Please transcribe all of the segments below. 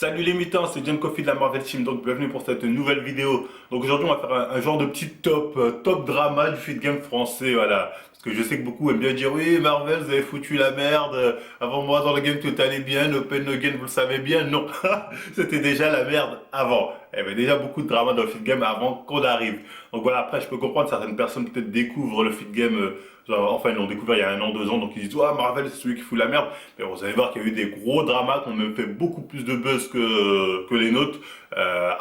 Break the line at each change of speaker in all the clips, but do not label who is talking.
Salut les mutants, c'est John Coffey de la Marvel Team, donc bienvenue pour cette nouvelle vidéo. Donc aujourd'hui on va faire un genre de petit top drama du feed game français, voilà. Parce que je sais que beaucoup aiment bien dire oui Marvel vous avez foutu la merde, avant moi dans le game tout allait bien, l'open no game vous le savez bien, non, c'était déjà la merde avant. Il y avait déjà beaucoup de drama dans le feed game avant qu'on arrive. Donc voilà, après je peux comprendre certaines personnes peut-être découvrent le feed game, enfin ils l'ont découvert il y a un an, 2 ans, donc ils disent ouais Marvel c'est celui qui fout la merde. Mais vous allez voir qu'il y a eu des gros dramas qui ont même fait beaucoup plus de buzz que les nôtres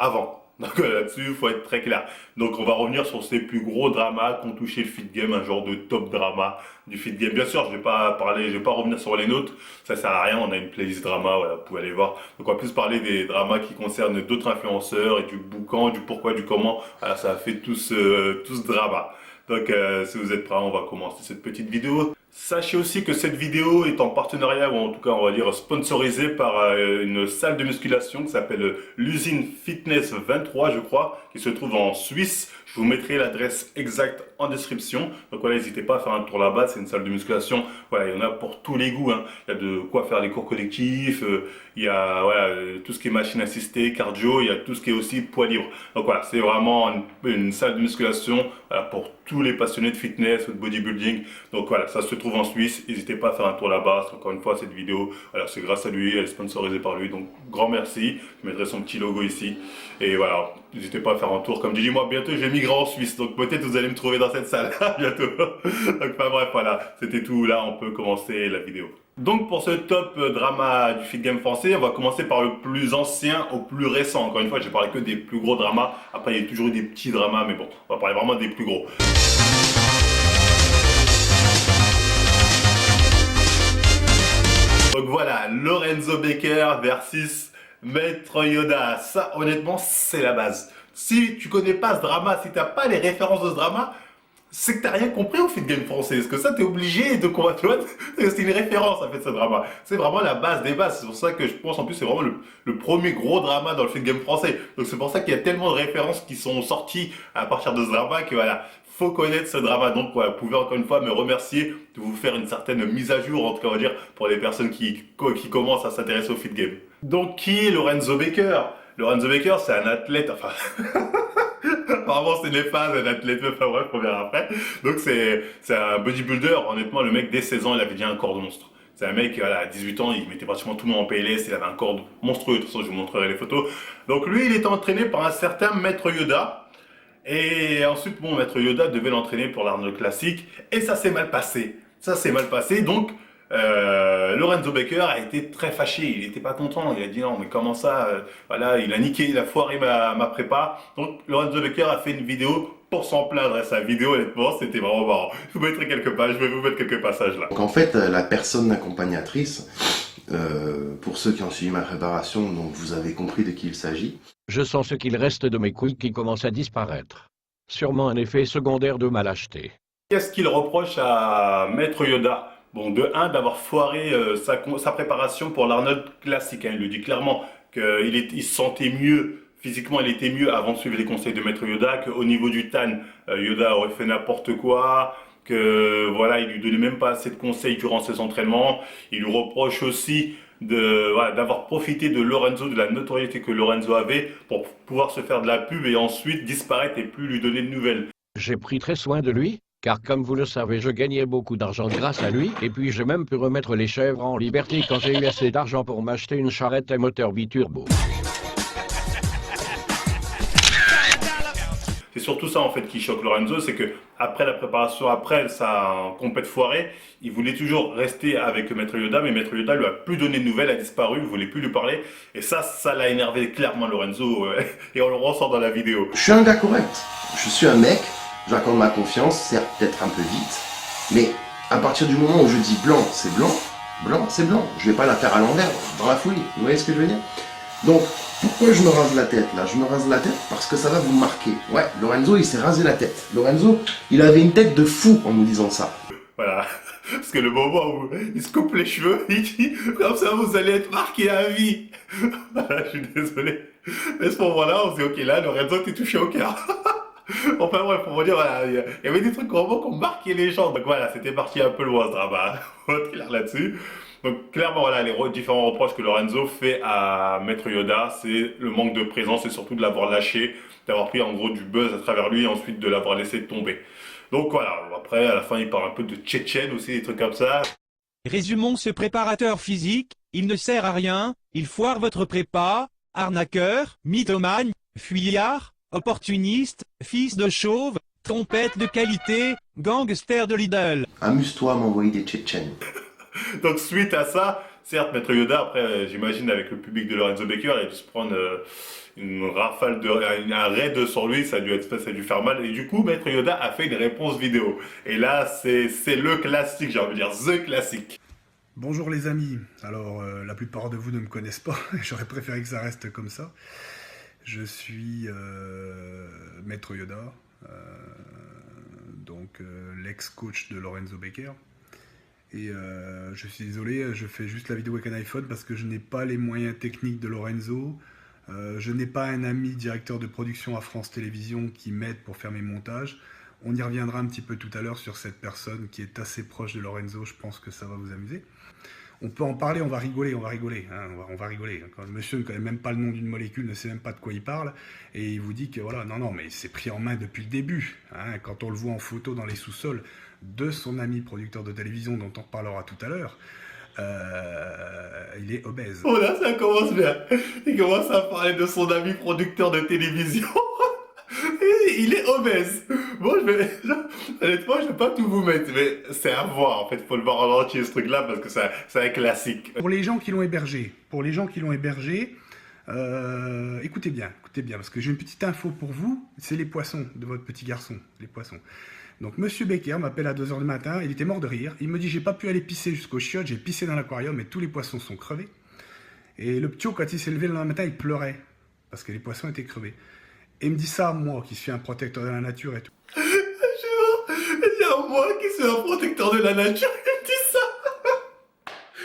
avant. Donc là-dessus, il faut être très clair. Donc on va revenir sur ces plus gros dramas qui ont touché le feed game, un genre de top drama du feed game. Bien sûr, je vais pas revenir sur les nôtres, ça sert à rien, on a une playlist drama, voilà, vous pouvez aller voir. Donc on va plus parler des dramas qui concernent d'autres influenceurs et du boucan, du pourquoi, du comment. Voilà, ça a fait tout ce drama. Donc si vous êtes prêts, on va commencer cette petite vidéo. Sachez aussi que cette vidéo est en partenariat, ou en tout cas on va dire sponsorisée par une salle de musculation qui s'appelle l'usine Fitness 23 je crois, qui se trouve en Suisse. Je vous mettrai l'adresse exacte en description. Donc voilà, n'hésitez pas à faire un tour là-bas, c'est une salle de musculation. Voilà, il y en a pour tous les goûts, hein. Il y a de quoi faire les cours collectifs, il y a voilà, tout ce qui est machine assistée, cardio, il y a tout ce qui est aussi poids libre. Donc voilà, c'est vraiment une salle de musculation voilà, pour tous les passionnés de fitness ou de bodybuilding. Donc voilà, ça se trouve en Suisse, n'hésitez pas à faire un tour là-bas. Encore une fois, cette vidéo, voilà, c'est grâce à lui, elle est sponsorisée par lui. Donc grand merci, je mettrai son petit logo ici. Et voilà, n'hésitez pas à faire un tour. Comme je dis, moi bientôt je vais migrer en Suisse, donc peut-être vous allez me trouver dans cette salle bientôt. Donc enfin bref, voilà, c'était tout. Là, on peut commencer la vidéo. Donc pour ce top drama du feed game français, on va commencer par le plus ancien au plus récent. Encore une fois, j'ai parlé que des plus gros dramas. Après, il y a toujours eu des petits dramas, mais bon, on va parler vraiment des plus gros. Donc voilà, Lorenzo Baker versus Maître Yoda. Ça, honnêtement, c'est la base. Si tu connais pas ce drama, si t'as pas les références de ce drama, c'est que t'as rien compris au feed game français. Parce que ça, t'es obligé de combattre l'autre. C'est une référence, en fait, ce drama. C'est vraiment la base des bases. C'est pour ça que je pense, en plus, c'est vraiment le premier gros drama dans le feed game français. Donc c'est pour ça qu'il y a tellement de références qui sont sorties à partir de ce drama que voilà, faut connaître ce drama. Donc voilà, vous pouvez encore une fois me remercier de vous faire une certaine mise à jour, en tout cas, on va dire, pour les personnes qui commencent à s'intéresser au feed game. Donc qui est Lorenzo Baker? Lorenzo Baker, c'est un athlète, enfin... Apparemment, c'est les fans d'un athlète, enfin bref, on verra après. Donc, c'est un bodybuilder. Honnêtement, le mec, dès 16 ans, il avait déjà un corps de monstre. C'est un mec, voilà, à 18 ans, il mettait pratiquement tout le monde en PLS, il avait un corps monstrueux. De toute façon, je vous montrerai les photos. Donc, lui, il était entraîné par un certain Maître Yoda. Et ensuite, bon, Maître Yoda devait l'entraîner pour l'Arnold Classic. Et ça s'est mal passé. Ça s'est mal passé. Donc, Lorenzo Baker a été très fâché, il n'était pas content, il a dit non mais comment ça, voilà, il a niqué, il a foiré ma prépa. Donc Lorenzo Baker a fait une vidéo pour s'en plaindre et sa vidéo honnêtement c'était vraiment marrant. Je vous mettrai quelques pages, je vais vous mettre quelques passages là.
Donc en fait la personne accompagnatrice, pour ceux qui ont suivi ma préparation, donc vous avez compris de qui il s'agit.
Je sens ce qu'il reste de mes couilles qui commencent à disparaître. Sûrement un effet secondaire de ma lâcheté.
Qu'est-ce qu'il reproche à Maître Yoda? Bon, de 1, d'avoir foiré sa préparation pour l'Arnold Classic. Hein. Il le dit clairement qu'il se sentait mieux, physiquement il était mieux avant de suivre les conseils de Maître Yoda, qu'au niveau du TAN, Yoda aurait fait n'importe quoi, que voilà, il lui donnait même pas assez de conseils durant ses entraînements. Il lui reproche aussi d'avoir profité de Lorenzo, de la notoriété que Lorenzo avait pour pouvoir se faire de la pub et ensuite disparaître et plus lui donner de nouvelles.
J'ai pris très soin de lui, car comme vous le savez, je gagnais beaucoup d'argent grâce à lui, et puis j'ai même pu remettre les chèvres en liberté quand j'ai eu assez d'argent pour m'acheter une charrette à moteur biturbo.
C'est surtout ça en fait qui choque Lorenzo, c'est que après la préparation, après sa compète foirée, il voulait toujours rester avec Maître Yoda, mais Maître Yoda lui a plus donné de nouvelles, a disparu, il voulait plus lui parler, et ça l'a énervé clairement Lorenzo, et on le ressent dans la vidéo.
Je suis un gars correct, je suis un mec, j'accorde ma confiance, certes peut-être un peu vite, mais à partir du moment où je dis blanc, c'est blanc, blanc, c'est blanc. Je vais pas la faire à l'envers, dans la folie, vous voyez ce que je veux dire? Donc, pourquoi je me rase la tête là? Je me rase la tête parce que ça va vous marquer. Ouais, Lorenzo il s'est rasé la tête. Lorenzo, il avait une tête de fou en nous disant ça.
Voilà, parce que le moment où il se coupe les cheveux, il dit comme ça vous allez être marqué à vie. Voilà, je suis désolé. Mais à ce moment-là, on se dit ok là, Lorenzo t'es touché au cœur. Enfin bref, pour vous dire, voilà, il y avait des trucs vraiment qui ont marqué les gens. Donc voilà, c'était parti un peu loin ce drama. Faut être clair là-dessus. Donc clairement, voilà, les différents reproches que Lorenzo fait à Maître Yoda, c'est le manque de présence et surtout de l'avoir lâché, d'avoir pris en gros du buzz à travers lui et ensuite de l'avoir laissé tomber. Donc voilà, après à la fin il parle un peu de Tchétchène aussi, des trucs comme ça.
Résumons ce préparateur physique, il ne sert à rien, il foire votre prépa, arnaqueur, mythomane, fuyard, opportuniste, fils de chauve, trompette de qualité, gangster de Lidl.
Amuse-toi à m'envoyer des Tchétchènes.
Donc suite à ça, certes Maître Yoda, après j'imagine avec le public de Lorenzo Baker, il a dû se prendre une rafale un raid sur lui, ça a dû faire mal. Et du coup Maître Yoda a fait une réponse vidéo. Et là c'est le classique, j'ai envie de dire, the classique.
Bonjour les amis, alors la plupart de vous ne me connaissent pas, j'aurais préféré que ça reste comme ça. Je suis Maître Yoda, l'ex-coach de Lorenzo Baker. Et je suis désolé, je fais juste la vidéo avec un iPhone parce que je n'ai pas les moyens techniques de Lorenzo. Je n'ai pas un ami directeur de production à France Télévisions qui m'aide pour faire mes montages. On y reviendra un petit peu tout à l'heure sur cette personne qui est assez proche de Lorenzo, je pense que ça va vous amuser. On peut en parler, on va rigoler, hein, on va rigoler. Quand le monsieur ne connaît même pas le nom d'une molécule, ne sait même pas de quoi il parle, et il vous dit que voilà, non, mais c'est pris en main depuis le début. Hein, quand on le voit en photo dans les sous-sols de son ami producteur de télévision, dont on reparlera tout à l'heure, il est obèse.
Oh là, ça commence bien. Il commence à parler de son ami producteur de télévision. Il est obèse. Bon, honnêtement, je vais pas tout vous mettre, mais c'est à voir. En fait, faut le voir en entier ce truc-là parce que c'est un classique.
Pour les gens qui l'ont hébergé, écoutez bien, parce que j'ai une petite info pour vous, c'est les poissons de votre petit garçon, les poissons. Donc Monsieur Baker m'appelle à 2 h du matin, il était mort de rire, il me dit j'ai pas pu aller pisser jusqu'au chiottes, j'ai pissé dans l'aquarium et tous les poissons sont crevés. Et le ptio, quand il s'est levé le lendemain matin, il pleurait, parce que les poissons étaient crevés. Et il me dit ça, moi, qui suis un protecteur de la nature et tout.
Il y a moi qui suis un protecteur de la nature, il me dit ça.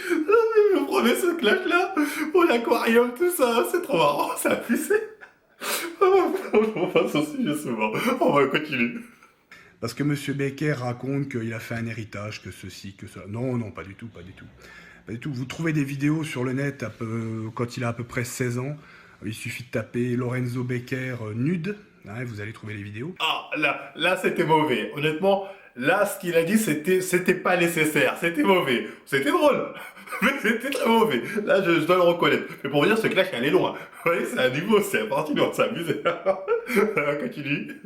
Il me promet ce clash-là, pour l'aquarium, tout ça, c'est trop marrant, ça a poussé. On passe au sujet souvent, on va continuer.
Parce que Monsieur Baker raconte qu'il a fait un héritage, que ceci, que cela. Non, pas du tout. Pas du tout. Vous trouvez des vidéos sur le net quand il a à peu près 16 ans. Il suffit de taper Lorenzo Baker nude, hein, vous allez trouver les vidéos.
Ah, là c'était mauvais. Honnêtement, là, ce qu'il a dit, c'était pas nécessaire. C'était mauvais. C'était drôle, mais c'était très mauvais. Là, je dois le reconnaître. Mais pour vous dire, ce clash, il est loin. Vous voyez, c'est un niveau, c'est un parti loin, c'est amusé. Continue.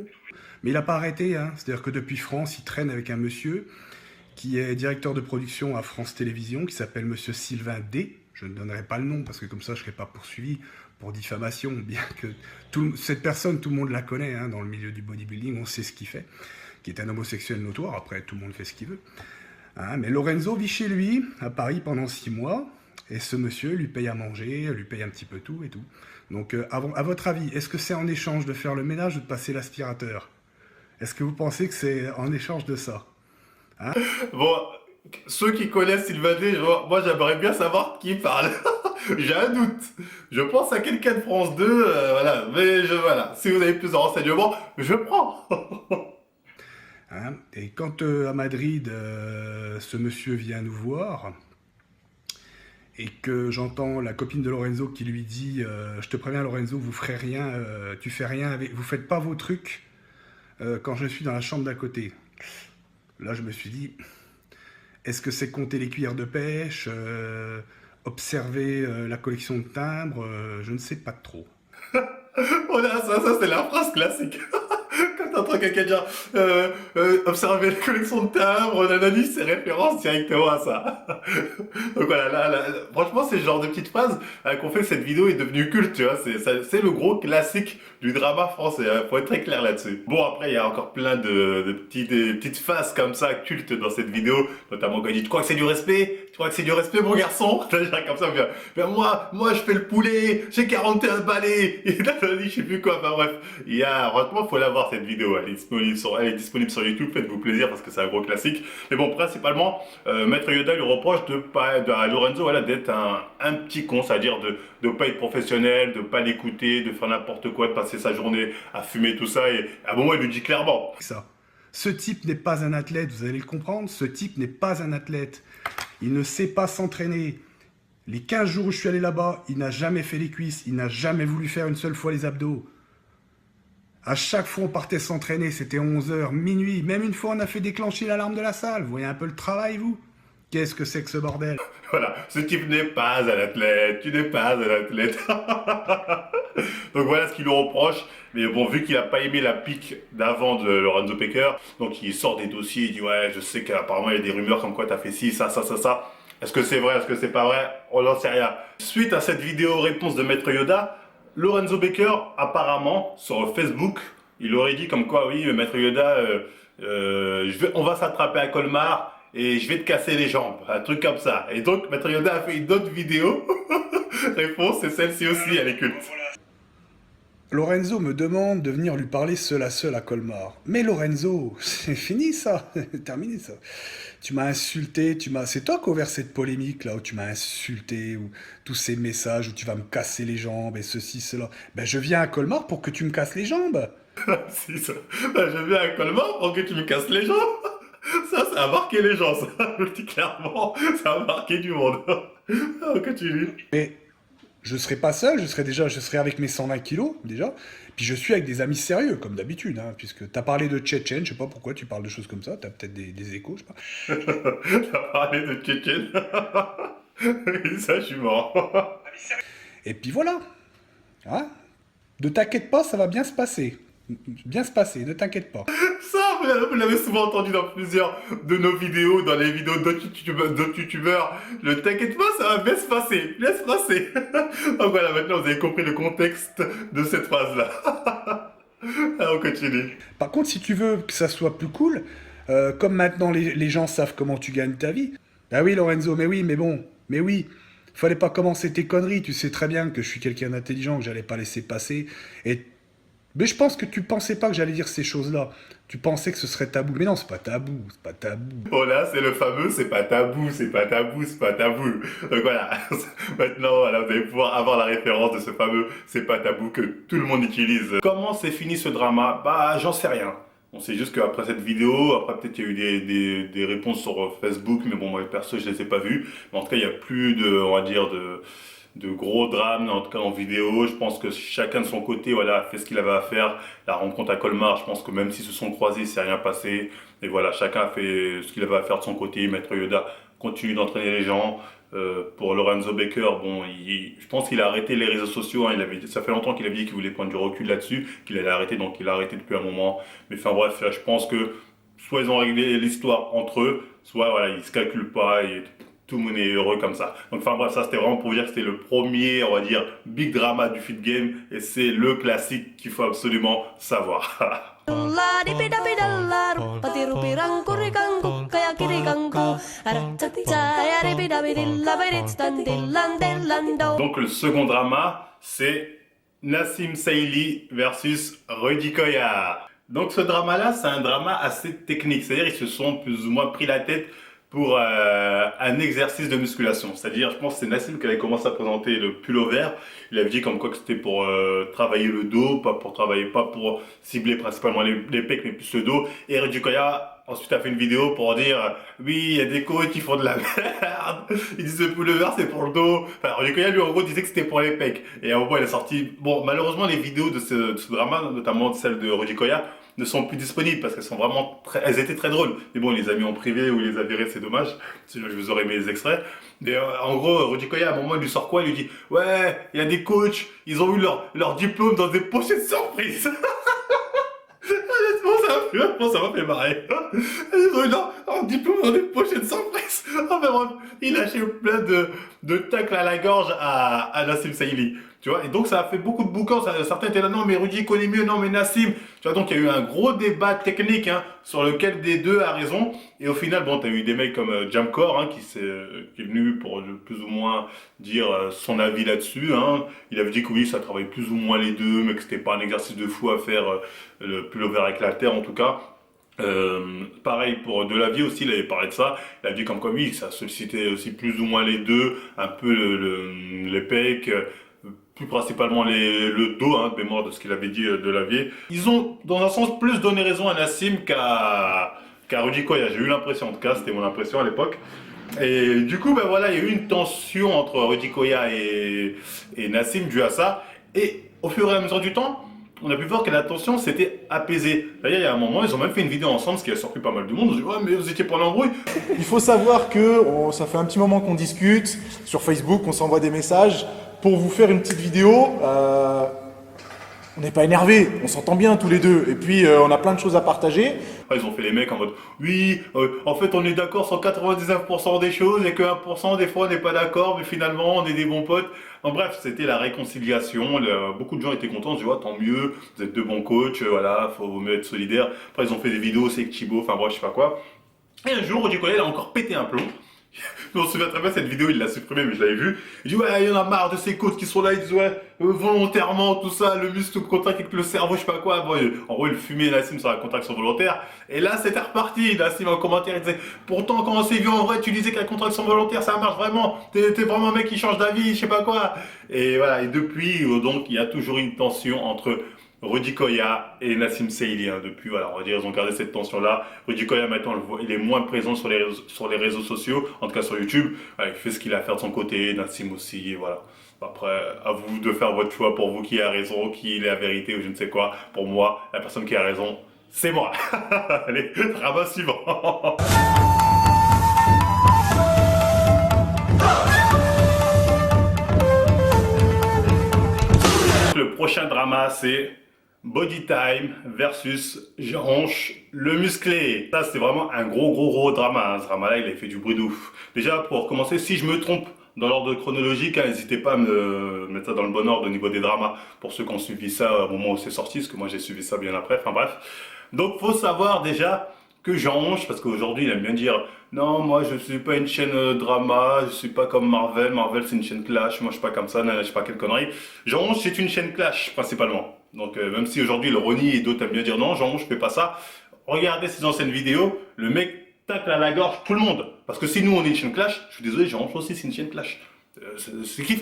Mais il n'a pas arrêté, hein. C'est-à-dire que depuis France, il traîne avec un monsieur qui est directeur de production à France Télévisions, qui s'appelle Monsieur Sylvain D. Je ne donnerai pas le nom, parce que comme ça, je ne serai pas poursuivi pour diffamation, bien que cette personne, tout le monde la connaît, hein, dans le milieu du bodybuilding, on sait ce qu'il fait, qui est un homosexuel notoire, après tout le monde fait ce qu'il veut. Hein, mais Lorenzo vit chez lui, à Paris, pendant 6 mois, et ce monsieur lui paye à manger, lui paye un petit peu tout et tout. Donc, à votre avis, est-ce que c'est en échange de faire le ménage ou de passer l'aspirateur? Est-ce que vous pensez que c'est en échange de ça, hein?
Bon, ceux qui connaissent Sylvain D, moi j'aimerais bien savoir qui parle. J'ai un doute. Je pense à quelqu'un de France 2, voilà. Mais voilà, si vous avez plus de renseignements, je prends.
Hein, et quand à Madrid, ce monsieur vient nous voir, et que j'entends la copine de Lorenzo qui lui dit je te préviens Lorenzo, vous ferez rien, tu fais rien, vous faites pas vos trucs quand je suis dans la chambre d'à côté. Là je me suis dit, est-ce que c'est compter les cuillères de pêche, observer la collection de timbres, je ne sais pas trop.
Voilà, ça c'est la phrase classique. Quand t'entends quelqu'un dire observer la collection de timbres, nanani, c'est référence directement à ça. Donc voilà, là, franchement, c'est le genre de petite phrase qu'on fait que cette vidéo est devenue culte, tu vois. C'est le gros classique du drama français, hein, faut être très clair là-dessus. Bon, après, il y a encore plein de petites phases comme ça, cultes dans cette vidéo, notamment quand il dit « Tu crois que c'est du respect ? Tu crois que c'est du respect, mon garçon ?» Comme ça, bien, moi, je fais le poulet, j'ai 41 balais, et là, je sais plus quoi, enfin bref. Franchement, faut la voir cette vidéo, elle est disponible sur YouTube, faites-vous plaisir parce que c'est un gros classique. Mais bon, principalement, Maître Yoda lui reproche à Lorenzo, voilà, d'être un petit con, c'est-à-dire de pas être professionnel, de pas l'écouter, de faire n'importe quoi, de passer sa journée à fumer tout ça, et à un moment, il lui dit clairement.
Ça. Ce type n'est pas un athlète, vous allez le comprendre, ce type n'est pas un athlète. Il ne sait pas s'entraîner. Les 15 jours où je suis allé là-bas, il n'a jamais fait les cuisses, il n'a jamais voulu faire une seule fois les abdos. À chaque fois, on partait s'entraîner, c'était 11 h, minuit. Même une fois, on a fait déclencher l'alarme de la salle. Vous voyez un peu le travail, vous? Qu'est-ce que c'est que ce bordel?
Voilà, ce type n'est pas un athlète, tu n'es pas un athlète. Donc voilà ce qu'il lui reproche. Mais bon, vu qu'il n'a pas aimé la pique d'avant de Lorenzo Becker, donc il sort des dossiers, il dit ouais, je sais qu'apparemment il y a des rumeurs comme quoi t'as fait ci, ça. Est-ce que c'est vrai, est-ce que c'est pas vrai? On n'en sait rien. Suite à cette vidéo réponse de Maître Yoda, Lorenzo Becker, apparemment, sur Facebook, il aurait dit comme quoi, oui, Maître Yoda, on va s'attraper à Colmar et je vais te casser les jambes, un truc comme ça. Et donc, Maître Yoda a fait une autre vidéo. Réponse, c'est celle-ci aussi, elle est culte.
Lorenzo me demande de venir lui parler seul à Colmar. Mais Lorenzo, c'est fini ça, terminé ça. Tu m'as insulté, c'est toi qui as ouvert cette polémique là où tu m'as insulté, ou tous ces messages où tu vas me casser les jambes et ceci, cela. Ben je viens à Colmar pour que tu me casses les jambes.
Si, ça. Ben, je viens à Colmar pour que tu me casses les jambes. Ça a marqué les gens, ça. Je le dis clairement, ça a marqué du monde. Continue.
Mais je serai pas seul, je serai avec mes 120 kilos déjà. Puis je suis avec des amis sérieux, comme d'habitude, hein, puisque tu as parlé de Tchétchène, je sais pas pourquoi tu parles de choses comme ça, tu as peut-être des échos, je sais pas.
T'as parlé de Tchétchène. Ça, je suis mort.
Et puis voilà. Hein, ne t'inquiète pas, ça va bien se passer. Bien se passer, ne t'inquiète pas.
Ça, vous l'avez souvent entendu dans plusieurs de nos vidéos, dans les vidéos d'autres youtubeurs. Ne t'inquiète pas, ça va bien se passer. Bien se passer. Donc voilà, maintenant vous avez compris le contexte de cette phrase-là. Alors, on continue.
Par contre, si tu veux que ça soit plus cool, comme maintenant les gens savent comment tu gagnes ta vie. Ah oui, Lorenzo, mais oui, mais bon, mais oui. Fallait pas commencer tes conneries. Tu sais très bien que je suis quelqu'un d'intelligent, que j'allais pas laisser passer. Mais je pense que tu pensais pas que j'allais dire ces choses-là. Tu pensais que ce serait tabou. Mais non, c'est pas tabou, c'est pas tabou.
Bon là, c'est le fameux, c'est pas tabou, c'est pas tabou, c'est pas tabou. Donc voilà, maintenant voilà, vous allez pouvoir avoir la référence de ce fameux c'est pas tabou que tout le monde utilise. Comment s'est fini ce drama? Bah j'en sais rien. On sait juste qu'après cette vidéo, après peut-être il y a eu des réponses sur Facebook, mais bon moi perso je les ai pas vues. Mais en tout cas il n'y a plus de, on va dire, de gros drames, en tout cas en vidéo. Je pense que chacun de son côté, voilà, a fait ce qu'il avait à faire. La rencontre à Colmar, je pense que même s'ils se sont croisés, il s'est rien passé. Et voilà, chacun a fait ce qu'il avait à faire de son côté. Maître Yoda continue d'entraîner les gens. Pour Lorenzo Becker, bon, je pense qu'il a arrêté les réseaux sociaux. Hein, ça fait longtemps qu'il avait dit qu'il voulait prendre du recul là-dessus, qu'il allait arrêter, donc il a arrêté depuis un moment. Mais enfin bref, là, je pense que soit ils ont réglé l'histoire entre eux, soit voilà, ils se calculent pas et tout le monde est heureux comme ça. Donc enfin bref, ça c'était vraiment pour vous dire que c'était le premier, on va dire, big drama du Fit Game, et c'est le classique qu'il faut absolument savoir. Donc le second drama, c'est Nassim Saïli versus Rudy Koya. Donc ce drama-là, c'est un drama assez technique, c'est-à-dire ils se sont plus ou moins pris la tête pour un exercice de musculation. C'est-à-dire, je pense que c'est Nassim qui avait commencé à présenter le pullover. Il avait dit comme quoi que c'était pour travailler le dos, pas pour cibler principalement les pecs, mais plus le dos. Et Rudy Koya ensuite a fait une vidéo pour dire oui, il y a des coachs qui font de la merde. Ils disent le pullover c'est pour le dos. Enfin, Rudy Koya lui en gros disait que c'était pour les pecs. Et à un moment il a sorti. Bon, malheureusement les vidéos de ce drama, notamment celle de Rudy Koya, ne sont plus disponibles parce qu'elles sont vraiment elles étaient très drôles. Mais bon, il les a mis en privé ou il les a virées, c'est dommage. Sinon, je vous aurais mis les extraits. Mais en gros, Rudy Koya, à un moment, il lui sort quoi? Il lui dit ouais, il y a des coachs, ils ont eu leur diplôme dans des pochettes surprises. Honnêtement, ça m'a fait marrer. Ils ont eu leur diplôme dans des pochettes surprises. Enfin bref, il a lâché plein de tacles à la gorge à Nassim Saïli. Tu vois, et donc ça a fait beaucoup de boucans. Certains étaient là, non mais Rudy connaît mieux, non mais Nassim. Tu vois, donc il y a eu un gros débat technique hein, sur lequel des deux a raison. Et au final, bon, tu as eu des mecs comme Jamcore hein, qui est venu pour plus ou moins dire son avis là-dessus. Hein. Il avait dit que oui, ça travaille plus ou moins les deux, mais que c'était pas un exercice de fou à faire le pullover avec la terre en tout cas. Pareil pour Delavier aussi, il avait parlé de ça. Il a dit comme quoi oui, ça sollicitait aussi plus ou moins les deux, un peu les pecs. plus principalement le dos, hein, de mémoire de ce qu'il avait dit de Lavier. Ils ont, dans un sens, plus donné raison à Nassim qu'à Rudy Koya. J'ai eu l'impression, en tout cas, c'était mon impression à l'époque. Et du coup, ben voilà, il y a eu une tension entre Rudy Koya et Nassim dû à ça. Et au fur et à mesure du temps, on a pu voir que la tension s'était apaisée. D'ailleurs, il y a un moment, ils ont même fait une vidéo ensemble, ce qui a surpris pas mal de monde. On se dit, ouais, mais vous étiez pas en embrouille.
Il faut savoir que ça fait un petit moment qu'on discute sur Facebook, on s'envoie des messages pour vous faire une petite vidéo. On n'est pas énervé, on s'entend bien tous les deux. Et puis on a plein de choses à partager.
Ils ont fait les mecs en mode, oui, en fait on est d'accord sur 99% des choses et que 1% des fois on n'est pas d'accord, mais finalement on est des bons potes. Donc, bref, c'était la réconciliation. Beaucoup de gens étaient contents. Je dis, ouais, tant mieux, vous êtes deux bons coachs, voilà, faut mieux être solidaire. Après, ils ont fait des vidéos, c'est que Thibaut, enfin bref, je sais pas quoi. Et un jour, Rudy Koya, il a encore pété un plomb. Je me souviens très bien, cette vidéo, il l'a supprimée, mais je l'avais vue. Il dit, ouais, il y en a marre de ces coachs qui sont là, ils disent, ouais, volontairement, tout ça, le muscle contracte avec le cerveau, je sais pas quoi. Bon, en gros, il fumait Nassim sur la contraction volontaire. Et là, c'était reparti. Nassim, en commentaire, il disait, pourtant, quand on s'est vu en vrai, tu disais que la contraction volontaire, ça marche vraiment. T'es vraiment un mec qui change d'avis, je sais pas quoi. Et voilà, et depuis, donc, il y a toujours une tension entre Rudy Koya et Nassim Seili, hein, depuis, voilà, on va dire, ils ont gardé cette tension-là. Rudy Koya, maintenant, il est moins présent sur les réseaux sociaux, en tout cas sur YouTube. Voilà, il fait ce qu'il a à faire de son côté, Nassim aussi, et voilà. Après, à vous de faire votre choix pour vous qui a raison, qui est la vérité ou je ne sais quoi. Pour moi, la personne qui a raison, c'est moi. Allez, drama suivant. Le prochain drama, c'est Body Time versus Jean-Hanche le musclé. Ça, c'est vraiment un gros drama. Hein. Ce drama-là, il a fait du bruit de ouf. Déjà, pour commencer, si je me trompe dans l'ordre chronologique, hein, n'hésitez pas à me mettre ça dans le bon ordre au niveau des dramas pour ceux qui ont suivi ça au moment où c'est sorti, parce que moi j'ai suivi ça bien après. Enfin bref. Donc, faut savoir déjà que Jean-Hanche, parce qu'aujourd'hui il aime bien dire non, moi je suis pas une chaîne drama, je suis pas comme Marvel. Marvel c'est une chaîne clash, moi je suis pas comme ça, je sais pas quelle connerie. Jean-Hanche c'est une chaîne clash principalement. Donc même si aujourd'hui le renie et d'autres aiment bien dire non, Jean-Hanche fais pas ça. Regardez ses anciennes vidéos, le mec tacle à la gorge tout le monde. Parce que si nous on est une chaîne clash, je suis désolé, Jean-Hanche aussi c'est une chaîne clash. C'est kiff.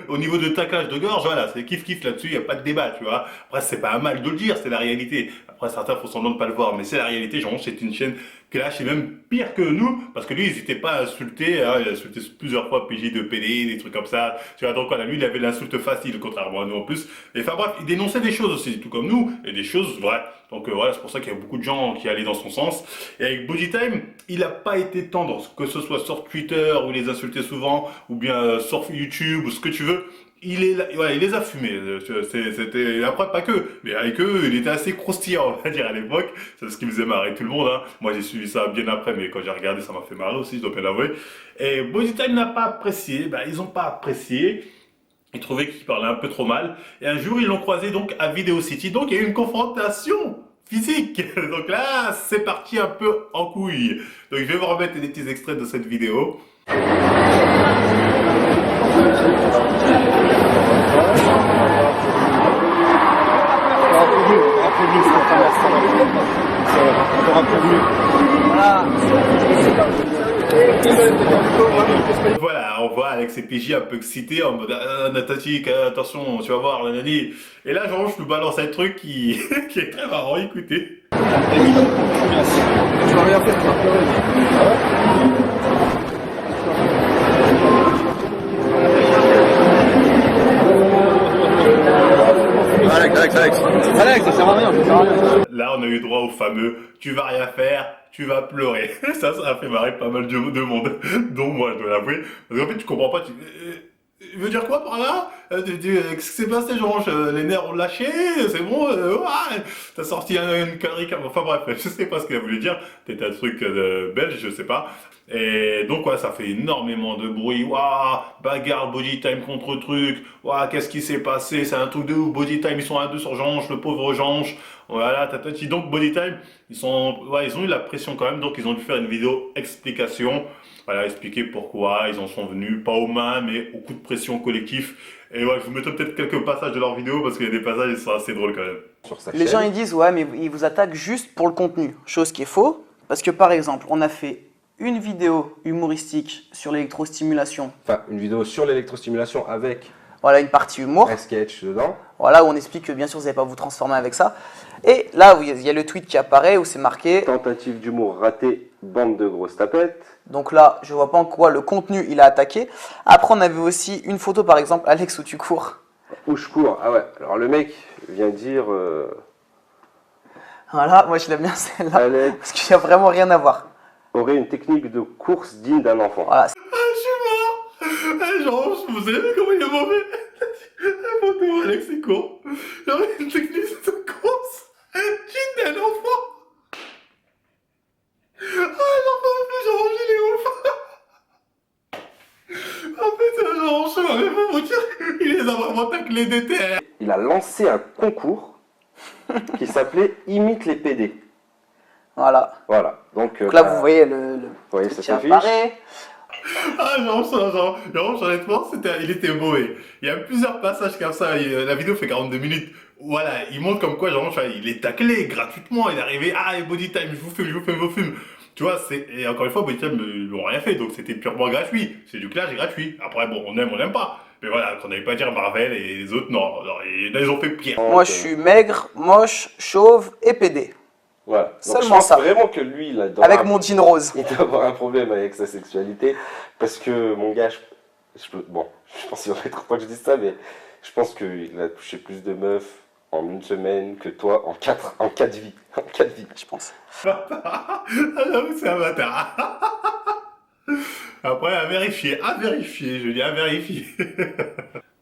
Au niveau de taclage de gorge, voilà, c'est kiff là-dessus, il n'y a pas de débat, tu vois. Après, c'est pas un mal de le dire, c'est la réalité. Après, certains font semblant de pas le voir, mais c'est la réalité. Genre, c'est une chaîne clash, et même pire que nous, parce que lui, il n'hésitait pas à insulter, hein, il a insulté plusieurs fois PJ de PD, des trucs comme ça. Tu vois, donc voilà, lui, il avait l'insulte facile, contrairement à nous en plus. Et enfin bref, il dénonçait des choses aussi, tout comme nous, et des choses vraies. Donc voilà, c'est pour ça qu'il y a beaucoup de gens qui allaient dans son sens. Et avec Body Time, il n'a pas été tendre, que ce soit sur Twitter, où il les insultait souvent, ou bien sur YouTube, ou ce que tu veux. Il les a fumés. C'était après pas que, mais avec eux, il était assez croustillant, on va dire à l'époque. C'est ce qui me faisait marrer tout le monde. Hein. Moi, j'ai suivi ça bien après, mais quand j'ai regardé, ça m'a fait marrer aussi, je dois bien l'avouer. Et Body Time n'a pas apprécié. Ben, ils n'ont pas apprécié. Ils trouvaient qu'il parlait un peu trop mal. Et un jour, ils l'ont croisé donc à Video City. Donc, il y a eu une confrontation physique. Donc là, c'est parti un peu en couille. Donc, je vais vous remettre des petits extraits de cette vidéo. Voilà, on voit Alex et PJ un peu excité en mode Nathalie, attention, tu vas voir, nanani. Et là, genre, je me balance un truc qui est très marrant, écoutez.
Tu vas rien faire, tu vas pleurer. Alex, ça sert à rien,
Là, on a eu droit au fameux tu vas rien faire, tu vas pleurer. Ça a fait marrer pas mal de monde, dont moi, je dois l'avouer. Parce qu'en fait, tu comprends pas, il veut dire quoi par là? Qu'est-ce qui s'est passé, Jean? Les nerfs ont lâché, c'est bon, t'as sorti une connerie, enfin bref, je sais pas ce qu'il a voulu dire, peut-être un truc belge, je sais pas. Et donc, ouais, ça fait énormément de bruit, waouh, bagarre, Body Time contre truc, waouh, qu'est-ce qui s'est passé, c'est un truc de ouf, Body Time, ils sont à deux sur Jean, le pauvre Jean. Voilà, donc Body Time, ils ont eu la pression quand même, donc ils ont dû faire une vidéo explication. Voilà, expliquer pourquoi ils en sont venus, pas aux mains, mais au coup de pression collectif. Et ouais, je vous mettrai peut-être quelques passages de leur vidéo parce qu'il y a des passages qui sont assez drôles quand même.
Les gens ils disent ouais, mais ils vous attaquent juste pour le contenu, chose qui est faux. Parce que par exemple, on a fait une vidéo humoristique sur l'électrostimulation.
Enfin, une vidéo sur l'électrostimulation avec
Voilà, une partie humour.
Un sketch dedans.
Voilà, où on explique que bien sûr, vous n'allez pas vous transformer avec ça. Et là, il y a le tweet qui apparaît où c'est marqué.
Tentative d'humour ratée, bande de grosses tapettes.
Donc là, je vois pas en quoi le contenu il a attaqué. Après, on avait aussi une photo, par exemple, Alex, où tu cours.
Où je cours. Ah ouais, alors le mec vient dire...
Voilà, moi je l'aime bien celle-là.
Alex
Parce qu'il n'y a vraiment rien à voir.
aurait une technique de course digne d'un enfant.
Voilà.
Ah, je suis mort. Genre, vous avez vu comment il est mauvais? La photo, Alex, c'est con. Genre, une technique de course digne d'un enfant. Ah, j'en peux plus, genre, il est ouf. En fait, genre, je sais même pas vous dire, il les a vraiment taclés des terres.
Il a lancé un concours qui s'appelait Imite les PD.
Voilà.
Voilà. Donc
là, vous voyez le
vous voyez,
truc
ça
qui
s'affiche.
apparaît.
Ah, genre, honnêtement, il était mauvais. Il y a plusieurs passages comme ça, la vidéo fait 42 minutes. Voilà, il montre comme quoi, genre, il est taclé gratuitement, il est arrivé, ah, et Body Time, je vous filme. Tu vois, et encore une fois, Body Time, ils l'ont rien fait, donc c'était purement gratuit. C'est du clash gratuit. Après, bon, on n'aime pas. Mais voilà, qu'on n'avait pas à dire Marvel et les autres, non. Alors, ils ont fait pire.
Moi, je suis maigre, moche, chauve et pédé.
Voilà. Donc,
Seulement
je pense
ça.
vraiment que lui, il doit
Avec mon jean rose.
il doit avoir un problème avec sa sexualité. Parce que mon gars, je pense qu'il va pas être content que je dise ça, mais je pense qu'il a touché plus de meufs en une semaine que toi en 4 vies. En 4 vies.
Je pense.
Ah, j'avoue, c'est un bâtard. Après, à vérifier, je dis à vérifier.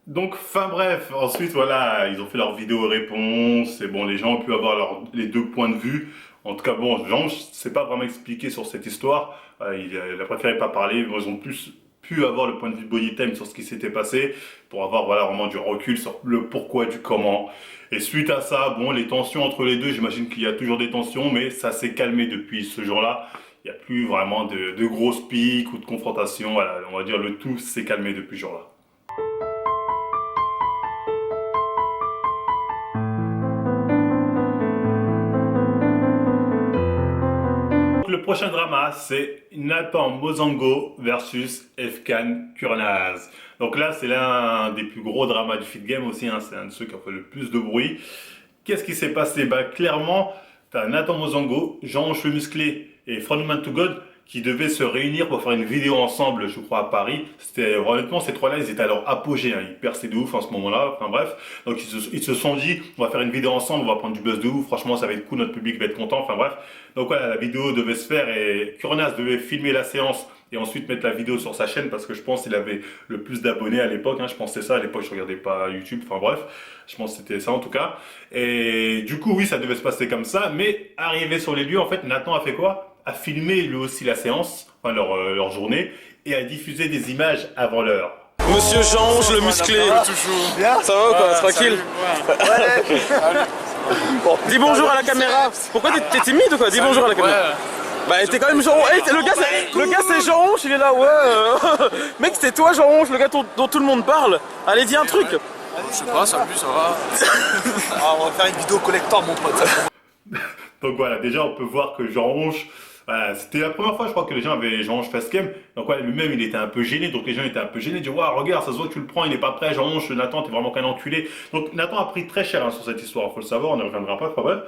Donc, fin bref, ensuite, voilà, ils ont fait leur vidéo réponse, et bon, les gens ont pu avoir les deux points de vue. En tout cas, bon, Jean ne s'est pas vraiment expliqué sur cette histoire, il a préféré pas parler, mais ils ont plus pu avoir le point de vue de Body Time sur ce qui s'était passé, pour avoir voilà, vraiment du recul sur le pourquoi du comment. Et suite à ça, bon, les tensions entre les deux, j'imagine qu'il y a toujours des tensions, mais ça s'est calmé depuis ce jour-là. Il n'y a plus vraiment de grosses piques ou de confrontations, voilà, on va dire le tout s'est calmé depuis ce jour-là. Le prochain drama, c'est Nathan Mozango versus Efkan Kurnaz. Donc là, c'est l'un des plus gros dramas du feed game aussi, hein. C'est un de ceux qui a fait le plus de bruit. Qu'est-ce qui s'est passé? Bah clairement, t'as Nathan Mozango, Jean-Ange le Musclé et Frontman to God qui devaient se réunir pour faire une vidéo ensemble, je crois, à Paris. C'était, honnêtement, ces trois-là, ils étaient à leur apogée, hein. Ils perçaient de ouf en ce moment-là, enfin bref. Donc ils se sont dit, on va faire une vidéo ensemble, on va prendre du buzz de ouf, franchement, ça va être cool, notre public va être content, enfin bref. Donc voilà, la vidéo devait se faire et Kurnaz devait filmer la séance et ensuite mettre la vidéo sur sa chaîne parce que je pense qu'il avait le plus d'abonnés à l'époque, hein. Je pensais ça, à l'époque je regardais pas YouTube, enfin bref, je pense que c'était ça en tout cas. Et du coup oui, ça devait se passer comme ça, mais arrivé sur les lieux, en fait, Nathan a fait quoi? A filmé lui aussi la séance, enfin leur journée, et a diffusé des images avant l'heure.
Monsieur Jean-Ange le Musclé,
Bien.
ça va ou quoi? Tranquille? Bon, dis bonjour à la caméra. Pourquoi t'es timide ou quoi? Dis bonjour à la caméra. Bah t'es quand même Jean-Ange. Hey, le gars c'est Jean-Ange, il est là, ouais. Mec, c'est toi Jean-Ange, le gars dont tout le monde parle. Allez, dis un truc.
Je sais pas, salut, ça va. On va faire une vidéo collector, mon pote.
Donc voilà, déjà on peut voir que Jean-Ange, c'était la première fois je crois que les gens avaient Jean-Ange Facecam. Donc voilà, lui-même il était un peu gêné, donc les gens étaient un peu gênés, ils disaient waouh regarde, ça se voit que tu le prends, il n'est pas prêt, Jean-Ange, Nathan t'es vraiment qu'un enculé. Donc Nathan a pris très cher hein, sur cette histoire, faut le savoir, on ne reviendra pas, enfin bref.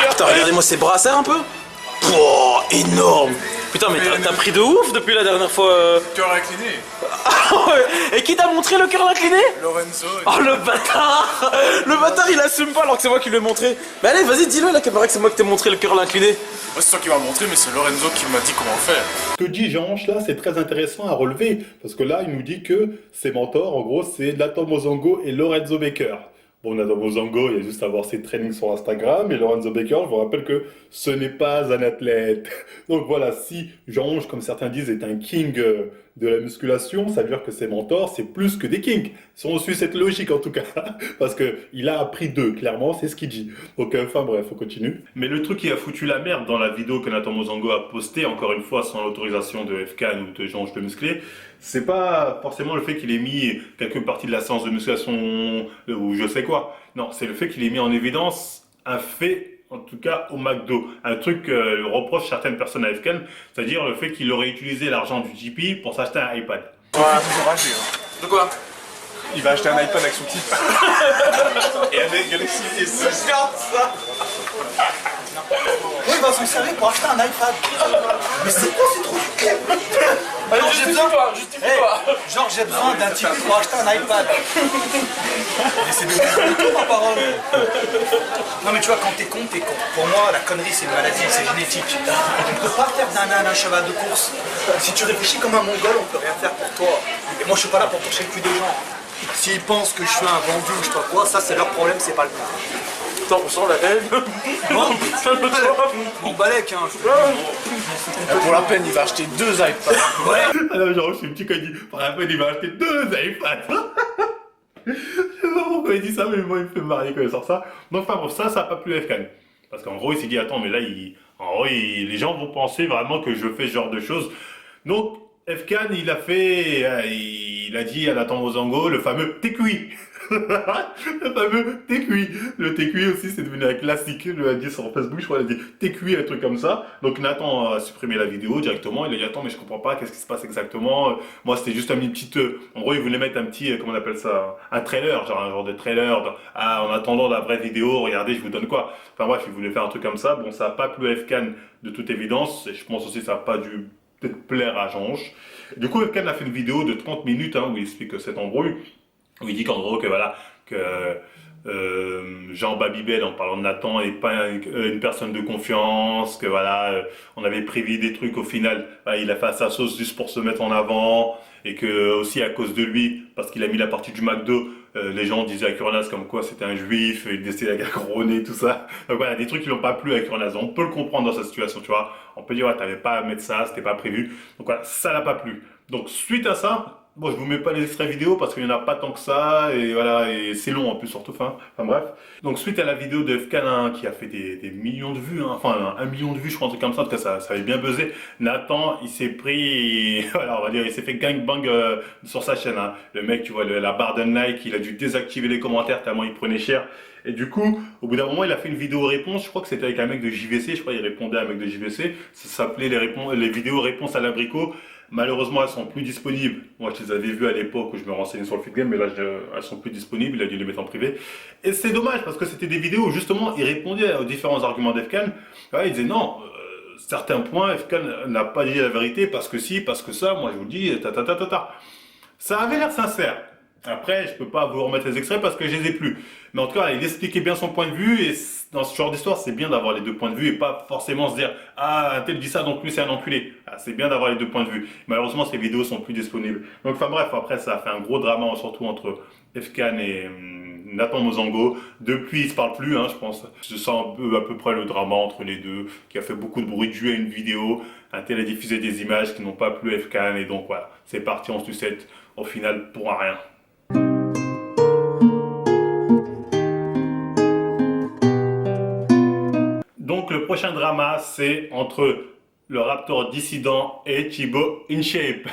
Putain, regardez-moi ces brassards un peu. Oh, énorme. Putain, mais t'as pris de ouf depuis la dernière fois.
Cœur incliné.
Et qui t'a montré le cœur incliné?
Lorenzo.
Oh le bâtard. Le bâtard il assume pas alors que c'est moi qui lui ai montré. Mais allez, vas-y, dis-le à la caméra que c'est moi qui t'ai montré le cœur incliné.
Moi c'est toi qui m'as montré, mais c'est Lorenzo qui m'a dit comment faire.
Ce que dit Jean-Ange là, c'est très intéressant à relever, parce que là il nous dit que ses mentors, en gros, c'est Nathan Mozango et Lorenzo Baker. Bon, Nathan Mozango, il y a juste à voir ses trainings sur Instagram, et Lorenzo Baker, je vous rappelle que ce n'est pas un athlète. Donc voilà, si Jean-Ange, comme certains disent, est un king de la musculation, ça veut dire que ses mentors, c'est plus que des kings. Si on suit cette logique en tout cas, parce qu'il a appris d'eux, clairement, c'est ce qu'il dit. Donc enfin bref, on continue. Mais le truc qui a foutu la merde dans la vidéo que Nathan Mozango a postée, encore une fois sans l'autorisation de FKN ou de Jean-Ange le Musclé, c'est pas forcément le fait qu'il ait mis quelques parties de la séance de musculation ou je sais quoi. Non, c'est le fait qu'il ait mis en évidence un fait, en tout cas au McDo. Un truc que reprochent certaines personnes à FKN, c'est-à-dire le fait qu'il aurait utilisé l'argent du GP pour s'acheter un iPad.
Ouais. De quoi? Il va acheter un iPad avec son type. Et avec Galaxy S6. Regarde ça.
Oui, il va s'en servir pour acheter un iPad. Mais c'est quoi, c'est trop stupide. Genre, j'ai besoin d'un Tipeee pour acheter un iPad. Mais c'est de ma parole. Non mais tu vois, quand t'es con, t'es con. Pour moi, la connerie, c'est une maladie, c'est génétique. On ne peut pas faire d'un âne un cheval de course. Si tu réfléchis comme un mongol, on peut rien faire pour toi. Et moi, je suis pas là pour toucher le cul des gens. S'ils pensent que je suis un vendu ou je sais pas quoi, ça c'est leur problème, c'est pas le mien.
Putain, on sent la haine.
Non, mon balèque, hein.
Pour la peine, il va acheter 2 iPads.
Ouais.
Ah non, genre, c'est petit quand il dit, pour la peine, il va acheter 2 iPads. Je sais pas pourquoi il dit ça, mais moi, il me fait marrer quand il sort ça. Donc, enfin, pour ça n'a pas plu à FKN. Parce qu'en gros, il s'est dit, attends, mais là, les gens vont penser vraiment que je fais ce genre de choses. Donc, FKN, il a dit à Nathan Mozango, le fameux t'es cuit. Le fameux t'es cuit. Le t'es cuit aussi, c'est devenu un classique. Il lui a dit sur Facebook, je crois, il a dit t'es cuit, un truc comme ça. Donc Nathan a supprimé la vidéo directement. Il a dit attends, mais je comprends pas, qu'est-ce qui se passe exactement. Moi, c'était juste un petit. En gros, il voulait mettre un petit, comment on appelle ça, un trailer, un genre de trailer. En attendant la vraie vidéo, regardez, je vous donne quoi. Enfin bref, il voulait faire un truc comme ça. Bon, ça n'a pas plu à FKN de toute évidence. Et je pense aussi que ça n'a pas dû peut-être plaire à Jean-Ange. Du coup, FKN a fait une vidéo de 30 minutes où il explique cette embrouille. Où il dit qu'en gros, que voilà, Jean Babybel, en parlant de Nathan, n'est pas une personne de confiance, que voilà, on avait prévu des trucs, au final, il a fait à sa sauce juste pour se mettre en avant, et que aussi à cause de lui, parce qu'il a mis la partie du McDo, les gens disaient à Kurnas comme quoi c'était un juif, il décidait à Gagroné, tout ça. Donc voilà, des trucs qui n'ont pas plu à Kurnas. On peut le comprendre dans sa situation, tu vois. On peut dire, ouais, t'avais pas à mettre ça, c'était pas prévu. Donc voilà, ça n'a pas plu. Donc suite à ça, bon, je vous mets pas les extraits vidéo parce qu'il n'y en a pas tant que ça, et voilà, et c'est long en plus surtout, enfin bref. Donc suite à la vidéo de FKN qui a fait des millions de vues, enfin 1 million de vues, je crois, un truc comme ça, en tout cas ça avait bien buzzé, Nathan, il s'est pris, voilà, on va dire, il s'est fait gangbang sur sa chaîne. Le mec, tu vois, la barre de like, il a dû désactiver les commentaires tellement il prenait cher. Et du coup, au bout d'un moment, il a fait une vidéo réponse, je crois que c'était avec un mec de JVC, je crois qu'il répondait à un mec de JVC, ça s'appelait les vidéos réponses à l'abricot. Malheureusement, elles sont plus disponibles. Moi, je les avais vues à l'époque où je me renseignais sur le feed game, mais là, elles sont plus disponibles. Il a dû les mettre en privé. Et c'est dommage parce que c'était des vidéos où justement, il répondait aux différents arguments d'FKN. Il disait non, certains points, FKN n'a pas dit la vérité parce que si, parce que ça. Moi, je vous dis, Ça avait l'air sincère. Après, je peux pas vous remettre les extraits parce que je les ai plus. Mais en tout cas, il expliquait bien son point de vue et dans ce genre d'histoire, c'est bien d'avoir les deux points de vue et pas forcément se dire « Ah, un tel dit ça, donc lui c'est un enculé ». C'est bien d'avoir les deux points de vue. Malheureusement, ces vidéos sont plus disponibles. Donc enfin bref, après ça a fait un gros drama, surtout entre FKN et Nathan Mozango. Depuis, ils se parlent plus, je pense. Je sens à peu près le drama entre les deux, qui a fait beaucoup de bruit dû à une vidéo. Un tel a diffusé des images qui n'ont pas plu à FKN et donc voilà, c'est parti en sucette, au final pour un rien. Donc le prochain drama, c'est entre le Raptor dissident et Thibaut InShape.